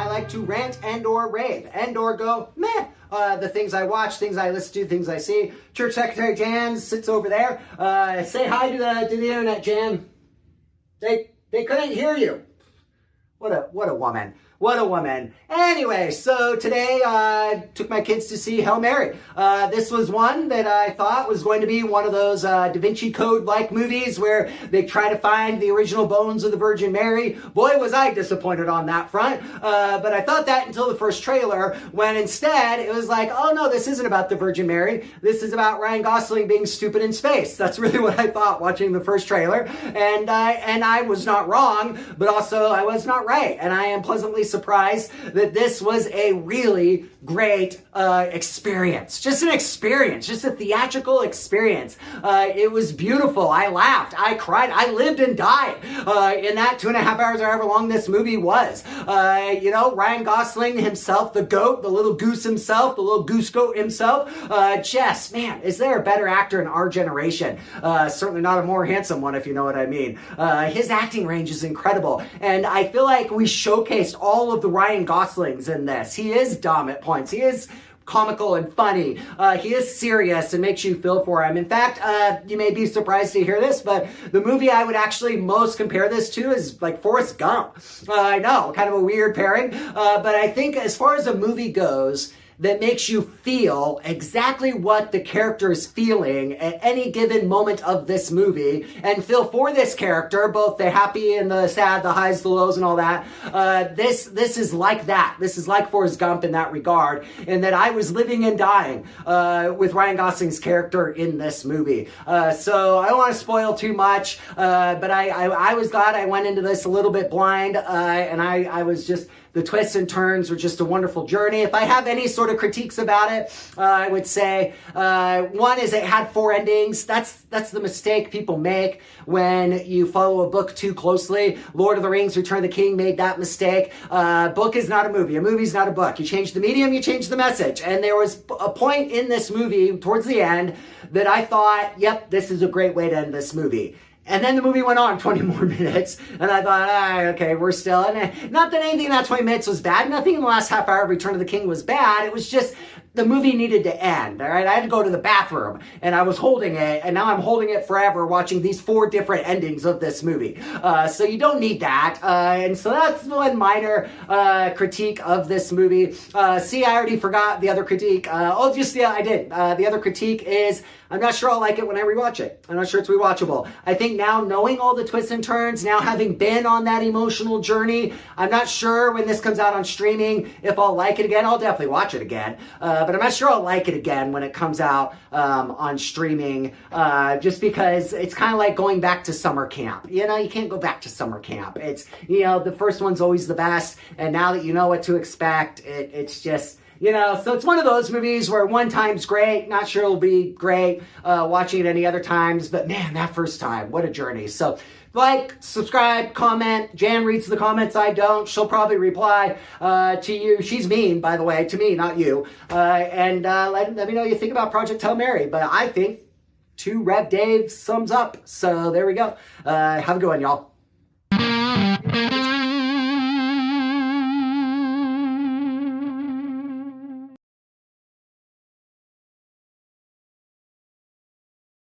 I like to rant and or rave and or go meh. The things I watch, things I listen to, things I see. Church Secretary Jan sits over there. Say hi to the internet, Jan. They couldn't hear you. What a woman. What a woman. Anyway, so today I took my kids to see Hail Mary. This was one that I thought was going to be one of those Da Vinci Code-like movies where they try to find the original bones of the Virgin Mary. Boy, was I disappointed on that front. But I thought that until the first trailer, when instead it was like, oh no, this isn't about the Virgin Mary. This is about Ryan Gosling being stupid in space. That's really what I thought watching the first trailer. And I was not wrong, but also I was not right. And I am pleasantly surprised that this was a really great experience. Just an experience, just a theatrical experience. It was beautiful. I laughed. I cried. I lived and died in that 2.5 hours or however long this movie was. Ryan Gosling himself, the goat, the little goose himself, the little goose goat himself. Just, man, is there a better actor in our generation? Certainly not a more handsome one, if you know what I mean. His acting range is incredible. And I feel like we showcased all of the Ryan Goslings in this. He is dumb at points. He is comical and funny. He is serious and makes you feel for him. In fact, you may be surprised to hear this, but the movie I would actually most compare this to is like Forrest Gump. I know, kind of a weird pairing, but I think as far as a movie goes, that makes you feel exactly what the character is feeling at any given moment of this movie and feel for this character, both the happy and the sad, the highs, the lows, and all that. This is like that. This is like Forrest Gump in that regard, in that I was living and dying with Ryan Gosling's character in this movie. So I don't want to spoil too much, but I was glad I went into this a little bit blind, and I was just... The twists and turns were just a wonderful journey. If I have any sort of critiques about it, I would say one is it had 4 endings. That's the mistake people make when you follow a book too closely. Lord of the Rings, Return of the King made that mistake. Book is not a movie. A movie is not a book. You change the medium, you change the message. And there was a point in this movie towards the end that I thought, yep, this is a great way to end this movie. And then the movie went on 20 more minutes, and I thought, okay, we're still... And not that anything in that 20 minutes was bad. Nothing in the last half hour of Return of the King was bad. It was just the movie needed to end, all right? I had to go to the bathroom, and I was holding it, and now I'm holding it forever watching these 4 different endings of this movie. So you don't need that. And so that's one minor critique of this movie. See, I already forgot the other critique. I did. The other critique is... I'm not sure I'll like it when I rewatch it. I'm not sure it's rewatchable. I think now knowing all the twists and turns, now having been on that emotional journey, I'm not sure when this comes out on streaming if I'll like it again. I'll definitely watch it again. But I'm not sure I'll like it again when it comes out on streaming, just because it's kind of like going back to summer camp. You know, you can't go back to summer camp. It's, the first one's always the best. And now that you know what to expect, it's just... so it's one of those movies where one time's great, not sure it'll be great watching it any other times, but man, that first time, what a journey. So like, subscribe, comment. Jan reads the comments, I don't. She'll probably reply to you. She's mean, by the way, to me, not you. And let me know what you think about Project Hail Mary. But I think 2 Rev Dave sums up. So there we go. Have a good one, y'all.